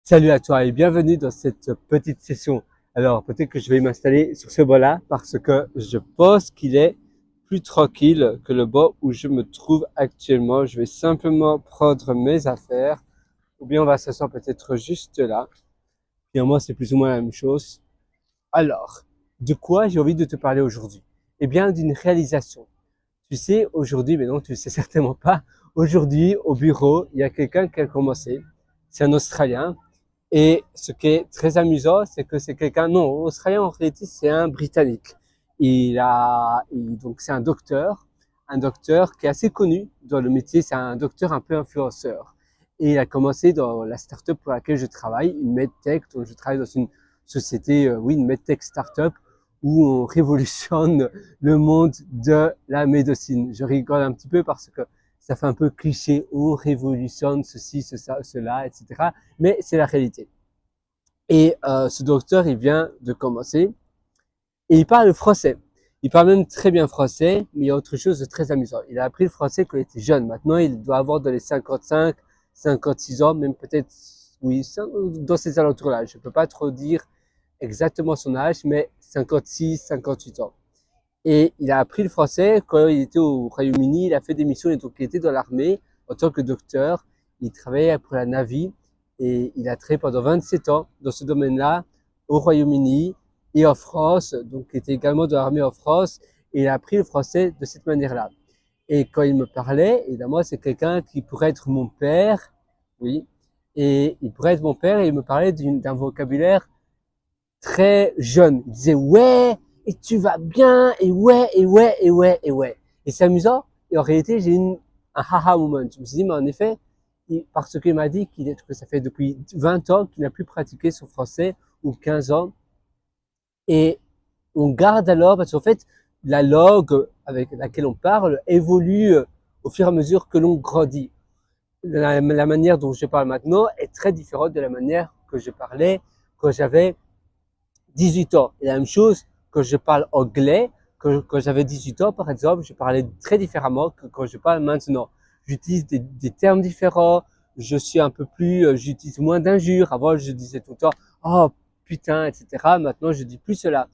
Salut à toi et bienvenue dans cette petite session. Alors, peut-être que je vais m'installer sur ce banc-là parce que je pense qu'il est plus tranquille que le banc où je me trouve actuellement. Je vais simplement prendre mes affaires ou bien on va s'asseoir peut-être juste là. Et moi, c'est plus ou moins la même chose. Alors, de quoi j'ai envie de te parler aujourd'hui? Eh bien, d'une réalisation. Tu sais, aujourd'hui, mais non, tu ne sais certainement pas, aujourd'hui, au bureau, il y a quelqu'un qui a commencé. C'est un Australien. Et ce qui est très amusant, c'est que c'est quelqu'un, non, australien en réalité, c'est un Britannique. Donc c'est un docteur qui est assez connu dans le métier, c'est un docteur un peu influenceur. Et il a commencé dans la startup pour laquelle je travaille, une medtech, donc je travaille dans une société, oui, une medtech startup où on révolutionne le monde de la médecine. Je rigole un petit peu parce que ça fait un peu cliché, on révolutionne ceci, cela, etc. Mais c'est la réalité. Et ce docteur, il vient de commencer et il parle français. Il parle même très bien français, mais il y a autre chose de très amusant. Il a appris le français quand il était jeune. Maintenant, il doit avoir dans les 55, 56 ans, même peut-être, oui, dans ces alentours-là. Je ne peux pas trop dire exactement son âge, mais 56, 58 ans. Et il a appris le français quand il était au Royaume-Uni. Il a fait des missions, et donc il était dans l'armée en tant que docteur. Il travaillait pour la Navy et il a travaillé pendant 27 ans dans ce domaine-là au Royaume-Uni et en France. Donc il était également dans l'armée en France et il a appris le français de cette manière-là. Et quand il me parlait, évidemment, c'est quelqu'un qui pourrait être mon père, oui, et il pourrait être mon père et il me parlait d'un vocabulaire très jeune. Il disait ouais, et tu vas bien, et ouais, et ouais, et ouais, et ouais. Et c'est amusant. Et en réalité, j'ai eu un haha moment. Je me suis dit, mais en effet, parce qu'il m'a dit que ça fait depuis 20 ans qu'il n'a plus pratiqué son français, ou 15 ans. Et on garde alors, parce qu'en fait, la langue avec laquelle on parle évolue au fur et à mesure que l'on grandit. La manière dont je parle maintenant est très différente de la manière que je parlais quand j'avais 18 ans. Et la même chose, quand je parle anglais, quand j'avais 18 ans, par exemple, je parlais très différemment que quand je parle maintenant. J'utilise des termes différents, je suis un peu plus, j'utilise moins d'injures. Avant, je disais tout le temps, oh, putain, etc. Maintenant, je dis plus cela.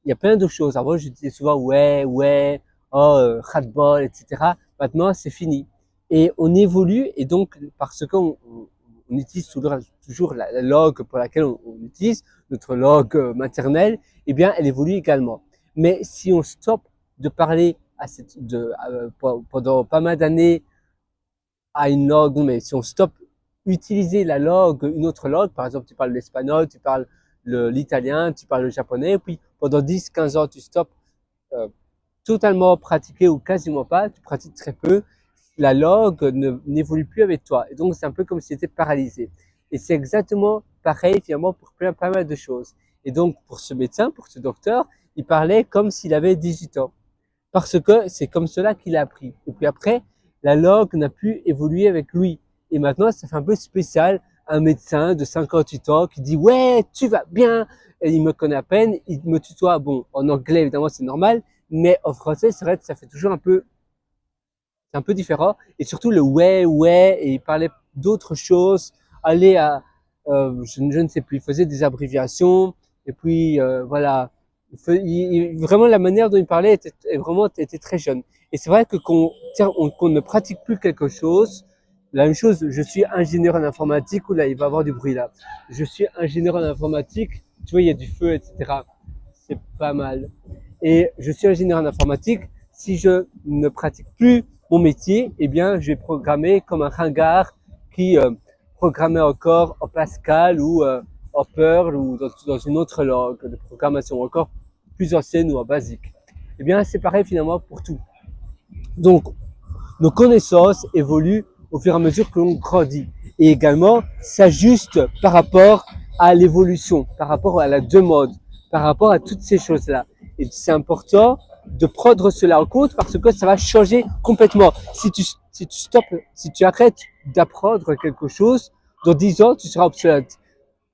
Il y a plein de choses. Avant, je disais souvent, ouais, ouais, oh, ras-de-bol, etc. Maintenant, c'est fini. Et on évolue, et donc, parce qu'on utilise toujours la langue pour laquelle on utilise, notre langue maternelle, eh bien, elle évolue également. Mais si on stoppe de parler pendant pas mal d'années à une langue, mais si on stoppe utiliser la langue, une autre langue, par exemple, tu parles l'espagnol, tu parles l'italien, tu parles le japonais, puis pendant 10, 15 ans, tu stoppes euh, totalement pratiquer ou quasiment pas, tu pratiques très peu, la langue n'évolue plus avec toi. Et donc, c'est un peu comme si tu étais paralysé. Et c'est exactement pareil finalement pour pas mal de choses. Et donc, pour ce médecin, pour ce docteur, il parlait comme s'il avait 18 ans. Parce que c'est comme cela qu'il a appris. Et puis après, la langue n'a plus évolué avec lui. Et maintenant, ça fait un peu spécial, un médecin de 58 ans qui dit ouais, tu vas bien. Et il me connaît à peine, il me tutoie. Bon, en anglais, évidemment, c'est normal. Mais en français, c'est vrai que ça fait toujours c'est un peu différent. Et surtout le ouais, ouais, et il parlait d'autres choses, aller à, je ne sais plus, il faisait des abréviations, et puis voilà. Vraiment la manière dont il parlait était très jeune. Et c'est vrai que qu'on ne pratique plus quelque chose, la même chose, je suis ingénieur en informatique, ou là il va y avoir du bruit là. Je suis ingénieur en informatique, tu vois, il y a du feu, etc. C'est pas mal. Et je suis ingénieur en informatique. Si je ne pratique plus mon métier, eh bien, je vais programmer comme un ringard qui programmait encore en Pascal ou en Perl ou dans une autre langue de programmation encore plus ancienne ou en basique. Eh bien, c'est pareil finalement pour tout. Donc, nos connaissances évoluent au fur et à mesure que l'on grandit et également s'ajustent par rapport à l'évolution, par rapport à la demande, par rapport à toutes ces choses-là. Et c'est important de prendre cela en compte parce que ça va changer complètement. Si tu arrêtes d'apprendre quelque chose, dans 10 ans, tu seras obsolète.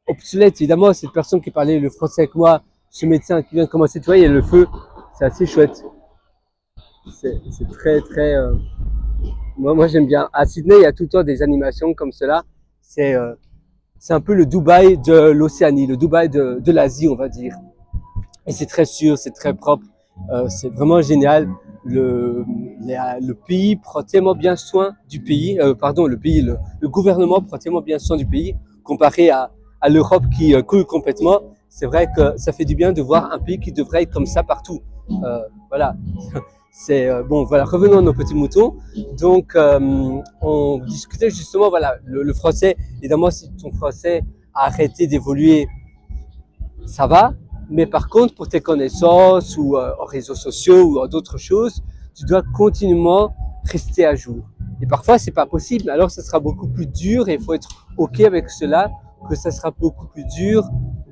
Obsolète, évidemment, cette personne qui parlait le français avec moi, ce médecin qui vient de commencer, tu vois, il y a le feu, c'est assez chouette. C'est très, très, moi j'aime bien. À Sydney, il y a tout le temps des animations comme cela. C'est c'est un peu le Dubaï de l'Océanie, le Dubaï de l'Asie, on va dire. Et c'est très sûr, c'est très propre, c'est vraiment génial. Le pays prend tellement bien soin du pays, le gouvernement prend tellement bien soin du pays comparé à l'Europe qui coule complètement. C'est vrai que ça fait du bien de voir un pays qui devrait être comme ça partout. Voilà. Bon, voilà, revenons à nos petits moutons. Donc, on discutait justement, voilà, le français. Évidemment, si ton français a arrêté d'évoluer, ça va. Mais par contre, pour tes connaissances ou en réseaux sociaux ou en d'autres choses, tu dois continuellement rester à jour. Et parfois, c'est pas possible. Alors, ça sera beaucoup plus dur et il faut être OK avec cela, que ça sera beaucoup plus dur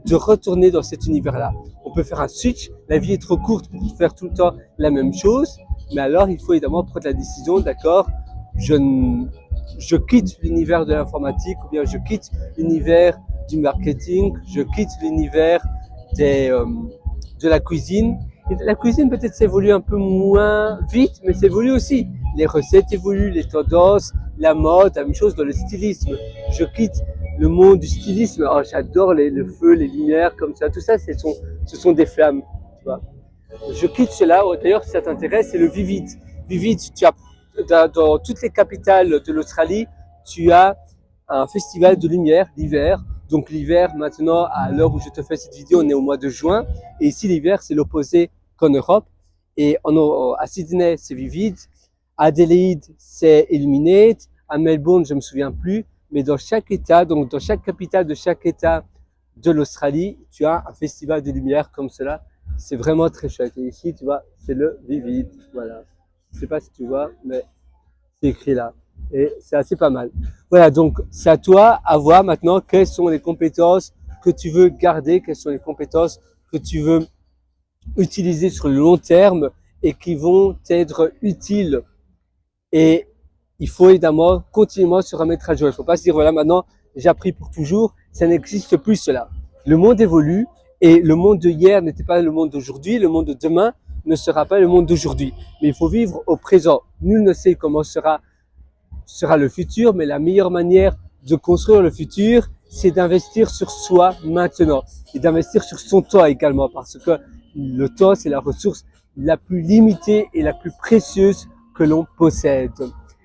de retourner dans cet univers-là. On peut faire un switch. La vie est trop courte pour faire tout le temps la même chose. Mais alors, il faut évidemment prendre la décision, d'accord, je quitte l'univers de l'informatique ou bien je quitte l'univers du marketing, je quitte l'univers de la cuisine. Et la cuisine peut-être s'évolue un peu moins vite, mais s'évolue aussi. Les recettes évoluent, les tendances, la mode, la même chose dans le stylisme. Je quitte le monde du stylisme. Oh, j'adore le feu, les lumières, comme ça. Tout ça, ce sont des flammes. Tu vois. Je quitte cela. D'ailleurs, si ça t'intéresse, c'est le Vivid. Vivid, tu as dans toutes les capitales de l'Australie, tu as un festival de lumière l'hiver. Donc l'hiver, maintenant, à l'heure où je te fais cette vidéo, on est au mois de juin. Et ici, l'hiver, c'est l'opposé qu'en Europe. Et à Sydney, c'est Vivid. À Adélaïde, c'est Illuminate. À Melbourne, je me souviens plus. Mais dans chaque État, donc dans chaque capitale de chaque État de l'Australie, tu as un festival de lumière comme cela. C'est vraiment très chouette. Et ici, tu vois, c'est le Vivid. Voilà. Je sais pas si tu vois, mais c'est écrit là. Et c'est assez pas mal. Voilà, donc c'est à toi à voir maintenant quelles sont les compétences que tu veux garder, quelles sont les compétences que tu veux utiliser sur le long terme et qui vont t'être utiles. Et il faut évidemment continuellement se remettre à jour. Il ne faut pas se dire, voilà, maintenant j'ai appris pour toujours. Ça n'existe plus cela. Le monde évolue et le monde de hier n'était pas le monde d'aujourd'hui. Le monde de demain ne sera pas le monde d'aujourd'hui. Mais il faut vivre au présent. Nul ne sait comment sera le futur, mais la meilleure manière de construire le futur, c'est d'investir sur soi maintenant et d'investir sur son temps également, parce que le temps, c'est la ressource la plus limitée et la plus précieuse que l'on possède.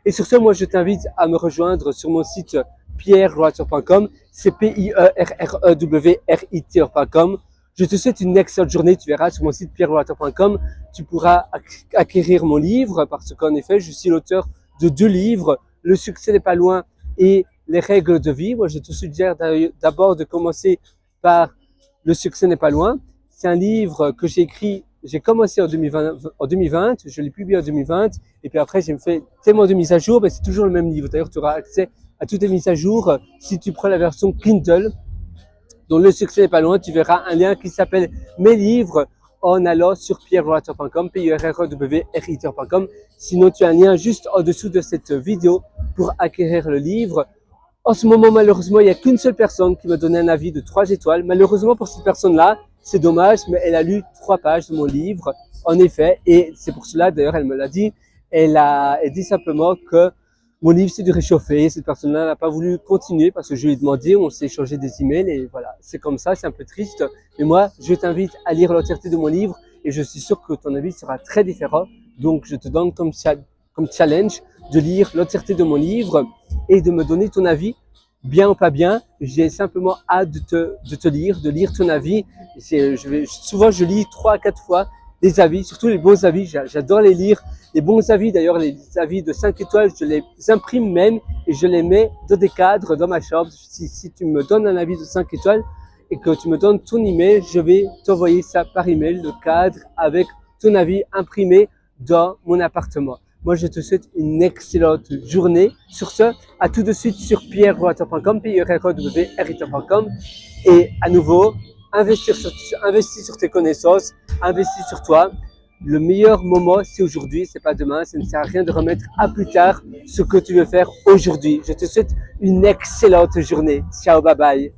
Et sur ce, moi, je t'invite à me rejoindre sur mon site pierrewriter.com, c'est pierrewriter.com. Je te souhaite une excellente journée. Tu verras sur mon site pierrewriter.com, tu pourras acquérir mon livre parce qu'en effet, je suis l'auteur de 2 livres, Le succès n'est pas loin et Les règles de vie. Moi, je te suggère d'abord de commencer par Le succès n'est pas loin. C'est un livre que j'ai écrit, j'ai commencé en 2020, je l'ai publié en 2020 et puis après j'ai fait tellement de mises à jour, mais c'est toujours le même livre. D'ailleurs, tu auras accès à toutes les mises à jour si tu prends la version Kindle. Donc, Le succès n'est pas loin, tu verras un lien qui s'appelle Mes livres en allant sur pierrewriter.com, pierrewriter.com. Sinon, tu as un lien juste en dessous de cette vidéo pour acquérir le livre. En ce moment, malheureusement, il n'y a qu'une seule personne qui m'a donné un avis de 3 étoiles. Malheureusement, pour cette personne-là, c'est dommage, mais elle a lu 3 pages de mon livre, en effet. Et c'est pour cela, d'ailleurs, elle me l'a dit. Elle dit simplement que mon livre s'est dû réchauffer. Cette personne-là n'a pas voulu continuer parce que je lui ai demandé, on s'est échangé des emails et voilà. C'est comme ça, c'est un peu triste. Mais moi, je t'invite à lire l'entièreté de mon livre et je suis sûr que ton avis sera très différent. Donc, je te donne comme challenge de lire l'entièreté de mon livre et de me donner ton avis, bien ou pas bien. J'ai simplement hâte de lire ton avis. Souvent, je lis 3 à 4 fois les avis, surtout les bons avis. J'adore les lire. Les bons avis, d'ailleurs, les avis de 5 étoiles, je les imprime même et je les mets dans des cadres dans ma chambre. Si tu me donnes un avis de 5 étoiles et que tu me donnes ton email, je vais t'envoyer ça par email, le cadre avec ton avis imprimé dans mon appartement. Moi, je te souhaite une excellente journée. Sur ce, à tout de suite sur pierrewriter.com, pierrewriter.com. Et à nouveau, investis sur tes connaissances, investis sur toi. Le meilleur moment, c'est aujourd'hui, c'est pas demain. Ça ne sert à rien de remettre à plus tard ce que tu veux faire aujourd'hui. Je te souhaite une excellente journée. Ciao, bye bye.